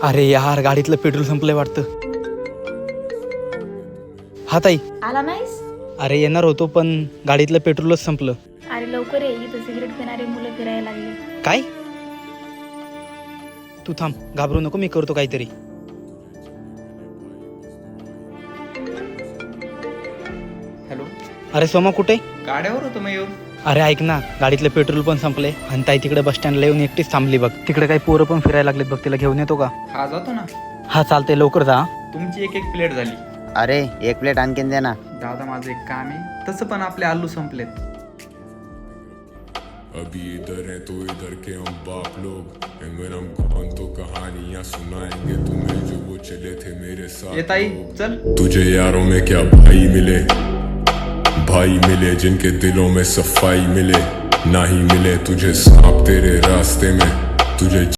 अरे यार, गाडीतलं पेट्रोल संपलंय वाटतं. हा ताई, आला नाहीस? अरे येणार होतो पण गाडीतलं पेट्रोलच संपलं. अरे लवकर ये, इथं सिगरेट पिणारे मुलं फिरायला लागले. काय? तू थांब, घाबरू नको, मी करतो काहीतरी. हॅलो, अरे सोमा कुठे? गाड्यावर होतो मयूर. अरे ऐक ना, गाडीतलं पेट्रोल पण संपले आणि ताई तिकडे बस स्टँडला येऊन एकटीच थांबली बघ. तिकडे काही पोरं पण फिरायला लागलेत बघ, तिला घेऊन येतो का? हा जातो ना. हा चालतंय, लवकर जा. तुमची एक प्लेट झाली. अरे एक प्लेट आणखीन दे ना. दादा माझं एक काम आहे, तसं पण आपले आलू संपलेत. अभी इधर है तो इधर के हम बाप लोग and when I'm gone तो कहानियां सुनाएंगे तुम्हें जो वो चले थे मेरे साथ ये ताई लोग। चल. तुझे यारों में क्या भाई मिले, भाई मिले जिनके दिलों में सफाई मिले, ना ही मिले तुझे सांप तेरे रास्ते में, तुझे